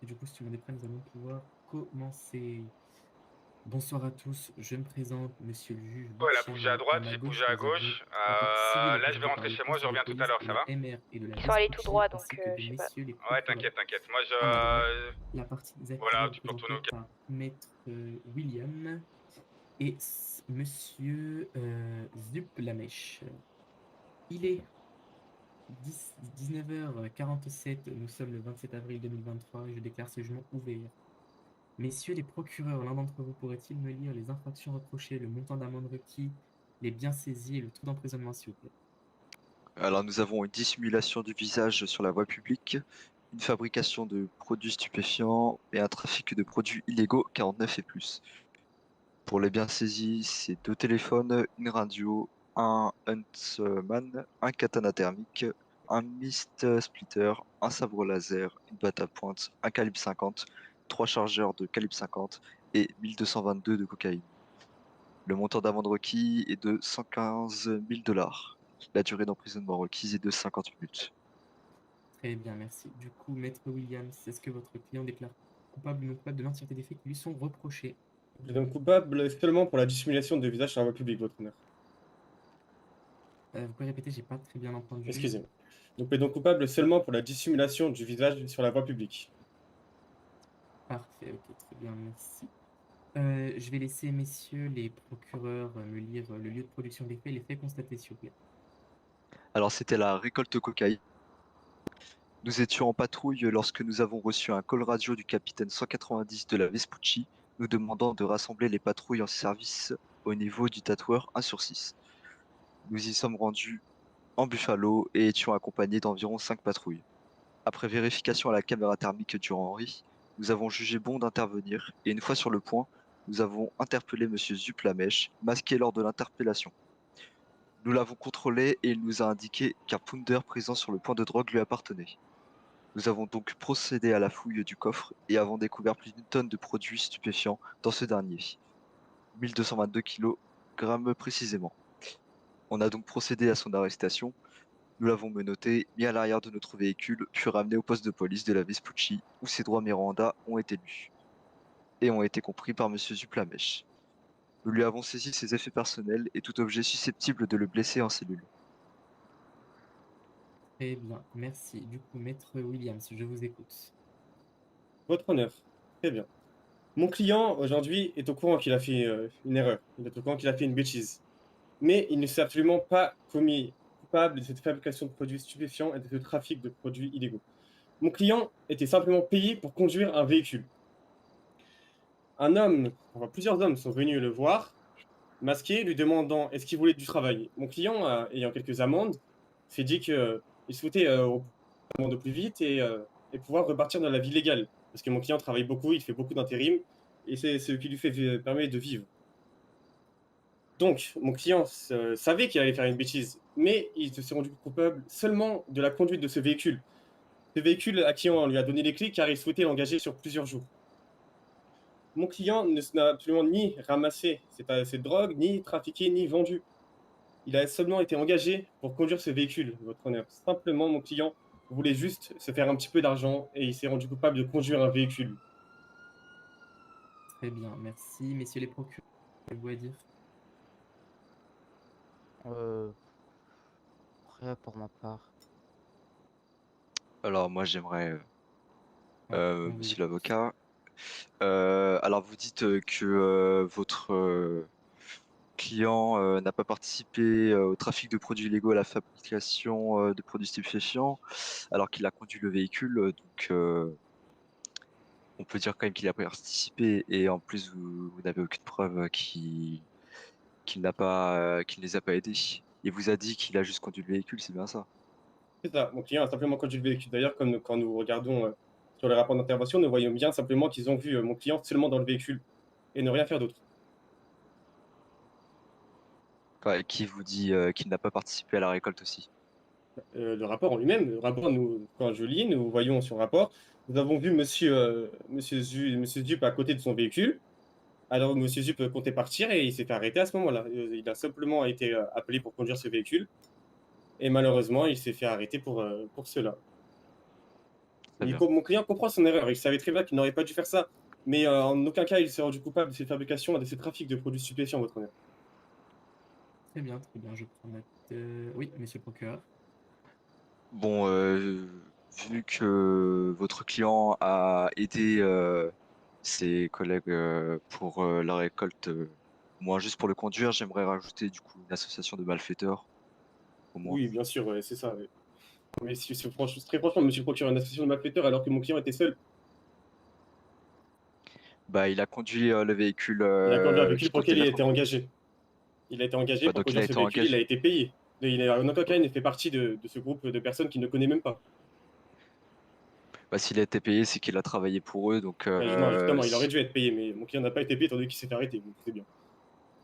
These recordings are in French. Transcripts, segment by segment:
Et du coup, si tu m'en es prêt, nous allons pouvoir commencer. Bonsoir à tous, je me présente, monsieur le juge Elle a bougé à Luciano. À droite, ma j'ai gauche, bougé à nous avons gauche. la partie civile Là, je vais représentée par rentrer les chez moi, je policiers de reviens tout à police l'heure, de ça la va? MR et de la Ils sont allés tout Vespucci, droit, donc ainsi que de je sais pas. messieurs les Ouais, procureurs. t'inquiète, t'inquiète. Moi, À ma droite, je... la partie des accusés Voilà, tu peux représentée retourner au cas. par maître William et monsieur Zuplamèche. Il est 19h47, nous sommes le 27 avril 2023 et je déclare ce jugement ouvert. Messieurs les procureurs, l'un d'entre vous pourrait-il me lire les infractions reprochées, le montant d'amende requis, les biens saisis et le taux d'emprisonnement, s'il vous plaît? Alors, nous avons une dissimulation du visage sur la voie publique, une fabrication de produits stupéfiants et un trafic de produits illégaux 49 et plus. Pour les biens saisis, c'est deux téléphones, une radio, un Huntsman, un katana thermique, un mist splitter, un sabre laser, une batte à pointe, un calibre 50, trois chargeurs de calibre 50 et 1222 de cocaïne. Le montant d'amende requis est de 115 000 dollars. La durée d'emprisonnement requise est de 50 minutes. Très bien, merci. Du coup, maître Williams, est-ce que votre client déclare coupable ou non coupable de l'entièreté des faits qui lui sont reprochés? Je plaide coupable seulement pour la dissimulation de visage sur la voie publique, votre honneur. Vous pouvez répéter, j'ai pas très bien entendu. Excusez-moi. Nous plaidons coupable seulement pour la dissimulation du visage sur la voie publique. Parfait, ok, très bien, merci. Je vais laisser messieurs les procureurs me lire le lieu de production des faits, les faits constatés, s'il vous plaît. Alors, c'était la récolte cocaïne. Nous étions en patrouille lorsque nous avons reçu un call radio du capitaine 190 de la Vespucci nous demandant de rassembler les patrouilles en service au niveau du tatoueur 1 sur 6. Nous y sommes rendus en Buffalo et étions accompagnés d'environ 5 patrouilles. Après vérification à la caméra thermique du Henry, nous avons jugé bon d'intervenir et une fois sur le point, nous avons interpellé Monsieur Zuplamèche, masqué lors de l'interpellation. Nous l'avons contrôlé et il nous a indiqué qu'un pounder présent sur le point de drogue lui appartenait. Nous avons donc procédé à la fouille du coffre et avons découvert plus d'une tonne de produits stupéfiants dans ce dernier, 1222 kg précisément. On a donc procédé à son arrestation. Nous l'avons menotté, mis à l'arrière de notre véhicule, puis ramené au poste de police de la Vespucci, où ses droits Miranda ont été lus et ont été compris par Monsieur Zuplamèche. Nous lui avons saisi ses effets personnels et tout objet susceptible de le blesser en cellule. Très bien, merci. Du coup, maître Williams, je vous écoute. Votre honneur. Très bien. Mon client, aujourd'hui, est au courant qu'il a fait une erreur. Il est au courant qu'il a fait une bêtise. Mais il ne s'est absolument pas commis coupable de cette fabrication de produits stupéfiants et de ce trafic de produits illégaux. Mon client était simplement payé pour conduire un véhicule. Plusieurs hommes sont venus le voir, masqué, lui demandant est-ce qu'il voulait du travail. Mon client, ayant quelques amendes, s'est dit qu'il souhaitait au plus vite et pouvoir repartir dans la vie légale. Parce que mon client travaille beaucoup, il fait beaucoup d'intérim, et c'est ce qui lui permet de vivre. Donc, mon client savait qu'il allait faire une bêtise, mais il s'est rendu coupable seulement de la conduite de ce véhicule. Ce véhicule à qui on lui a donné les clés car il souhaitait l'engager sur plusieurs jours. Mon client n'a absolument ni ramassé cette drogue, ni trafiqué, ni vendu. Il a seulement été engagé pour conduire ce véhicule, votre honneur. Simplement, mon client voulait juste se faire un petit peu d'argent et il s'est rendu coupable de conduire un véhicule. Très bien, merci. Messieurs les procureurs, avez-vous à dire? Euh, Rien pour ma part. Alors moi j'aimerais, Ouais, on vous monsieur écoute. l'avocat, alors vous dites que votre client n'a pas participé au trafic de produits illégaux, à la fabrication de produits stupéfiants, alors qu'il a conduit le véhicule. Donc, on peut dire quand même qu'il a participé. Et en plus, vous n'avez aucune preuve qu'il ne les a pas aidés. Il vous a dit qu'il a juste conduit le véhicule, c'est bien ça? C'est ça, mon client a simplement conduit le véhicule. D'ailleurs, comme quand nous regardons sur les rapports d'intervention, nous voyons bien simplement qu'ils ont vu mon client seulement dans le véhicule et ne rien faire d'autre. Ouais, qui vous dit qu'il n'a pas participé à la récolte aussi? Le rapport en lui-même, quand je lis, nous voyons sur le rapport, nous avons vu monsieur Zup à côté de son véhicule. Alors, monsieur Zup comptait partir et il s'est fait arrêter à ce moment-là. Il a simplement été appelé pour conduire ce véhicule et malheureusement, il s'est fait arrêter pour cela. Très bien. Mon client comprend son erreur. Il savait très bien qu'il n'aurait pas dû faire ça. Mais en aucun cas, il s'est rendu coupable de ces fabrications et de ces trafics de produits stupéfiants, votre honneur. Très bien, je prends note. Oui, monsieur le procureur. Bon, vu que votre client a aidé ses collègues pour la récolte, moi juste pour le conduire, j'aimerais rajouter du coup une association de malfaiteurs, au moins. Oui, bien sûr, ouais, c'est ça. Ouais. Mais très franchement, monsieur le procureur, une association de malfaiteurs alors que mon client était seul. Bah, il a conduit le véhicule Il a conduit un véhicule qui pour lequel il a contenait été engagé. Il a été engagé Bah, pour donc il a conduire ce été véhicule, il a engagé. été payé. Et en aucun cas, il ne fait partie de ce groupe de personnes qu'il ne connaît même pas. Bah, s'il a été payé, c'est qu'il a travaillé pour eux, donc Non, justement, il aurait dû être payé, mais mon client n'a pas été payé étant donné qu'il s'est fait arrêter, vous doutez bien.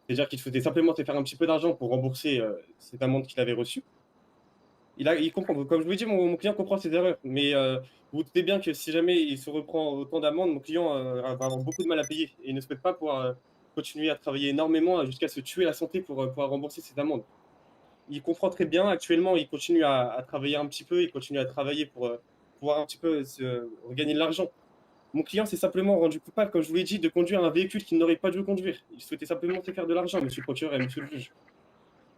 C'est-à-dire qu'il souhaitait simplement se faire un petit peu d'argent pour rembourser cette amende qu'il avait reçue. Il comprend, comme je vous l'ai dit, mon client comprend ses erreurs, mais vous vous doutez bien que si jamais il se reprend autant d'amendes, mon client va avoir beaucoup de mal à payer et il ne souhaite pas pouvoir continuer à travailler énormément jusqu'à se tuer la santé pour pouvoir rembourser cette amende. Il comprend très bien, actuellement, il continue à travailler un petit peu, il continue à travailler pour pouvoir un petit peu regagner de l'argent. Mon client s'est simplement rendu coupable, comme je vous l'ai dit, de conduire un véhicule qu'il n'aurait pas dû conduire. Il souhaitait simplement se faire de l'argent, monsieur le procureur et monsieur le juge.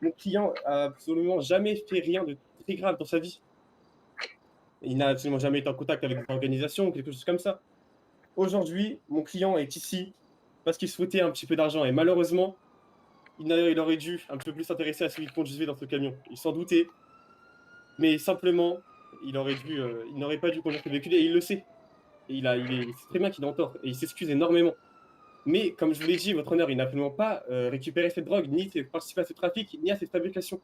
Mon client a absolument jamais fait rien de très grave dans sa vie. Il n'a absolument jamais été en contact avec des organisations ou quelque chose comme ça. Aujourd'hui, mon client est ici parce qu'il souhaitait un petit peu d'argent et malheureusement, il aurait dû un peu plus s'intéresser à celui qui conduisait dans ce camion. Il s'en doutait, mais simplement, il n'aurait pas dû conduire ce véhicule et il le sait. Et il sait très bien qu'il est en tort et il s'excuse énormément. Mais comme je vous l'ai dit, votre honneur, il n'a absolument pas récupéré cette drogue, ni participé à ce trafic, ni à cette fabrication.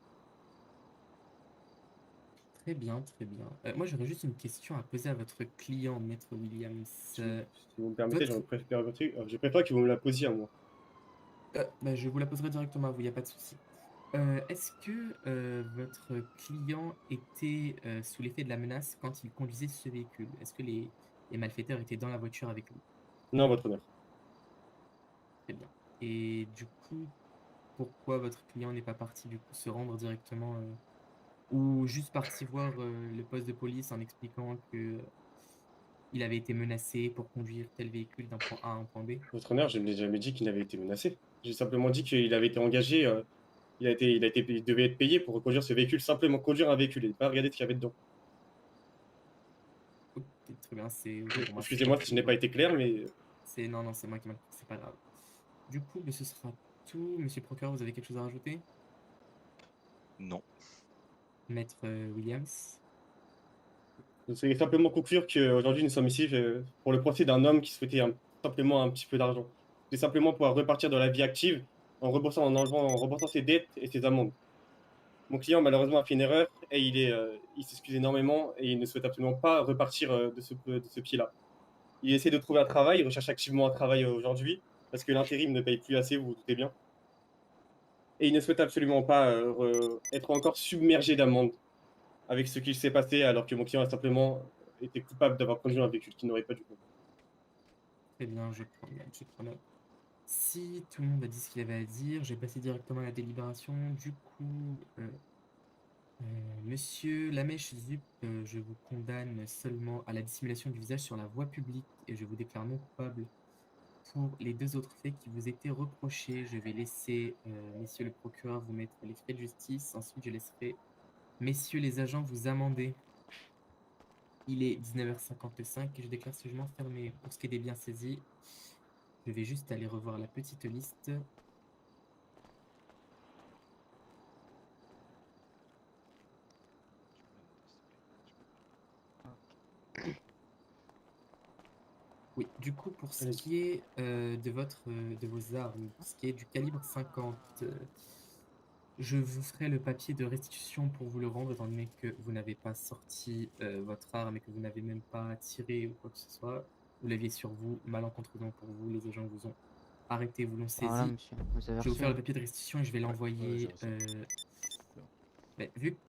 Très bien, très bien. Moi, j'aurais juste une question à poser à votre client, Maître Williams. Si vous me permettez, Votre... je préfère que vous me la posiez à moi. Je vous la poserai directement à vous, il n'y a pas de souci. Est-ce que votre client était sous l'effet de la menace quand il conduisait ce véhicule? Est-ce que les malfaiteurs étaient dans la voiture avec lui? Non, votre honneur. Très bien. Et du coup, pourquoi votre client n'est pas parti du coup se rendre directement ou juste parti voir le poste de police en expliquant que il avait été menacé pour conduire tel véhicule d'un point A à un point B? Votre honneur, je n'ai jamais dit qu'il n'avait été menacé. J'ai simplement dit qu'il avait été engagé, il devait être payé pour conduire ce véhicule, simplement conduire un véhicule et pas regarder ce qu'il y avait dedans. Ok, très bien, c'est ok pour moi. Excusez-moi si je n'ai pas été clair, mais Non, non, c'est moi qui mal compris, c'est pas grave. Du coup, ce sera tout. Monsieur le procureur, vous avez quelque chose à rajouter? Non. je Maître Williams? voulais simplement conclure qu'aujourd'hui nous sommes ici pour le procès d'un homme qui souhaitait simplement un petit peu d'argent. C'est simplement pouvoir repartir dans la vie active en remboursant ses dettes et ses amendes. Mon client malheureusement a fait une erreur et il s'excuse énormément et il ne souhaite absolument pas repartir de ce pied-là. Il essaie de trouver un travail, il recherche activement un travail aujourd'hui parce que l'intérim ne paye plus assez, vous vous doutez bien. Et il ne souhaite absolument pas être encore submergé d'amendes avec ce qu'il s'est passé alors que mon client a simplement été coupable d'avoir conduit un véhicule qu'il n'aurait pas dû conduire. Très bien, je prends note, je prends note. Si tout le monde a dit ce qu'il avait à dire, je vais passer directement à la délibération. Du coup, monsieur Lamèche Zup, je vous condamne seulement à la dissimulation du visage sur la voie publique et je vous déclare non coupable pour les deux autres faits qui vous étaient reprochés. Je vais laisser messieurs le procureur vous mettre les frais de justice. Ensuite, je laisserai messieurs les agents vous amender. Il est 19h55 et je déclare ce jugement fermé. Pour ce qui est des biens saisis, je vais juste aller revoir la petite liste. Oui, du coup, pour ce qui est de vos armes, pour ce qui est du calibre 50, je vous ferai le papier de restitution pour vous le rendre, étant donné que vous n'avez pas sorti votre arme et que vous n'avez même pas tiré ou quoi que ce soit. Vous l'aviez sur vous, malencontreusement pour vous, les agents vous ont arrêté, vous l'ont Voilà, saisi. monsieur, vous avez Je vais vous reçu, faire le hein. papier de restitution et je vais l'envoyer. j'ai reçu. Vu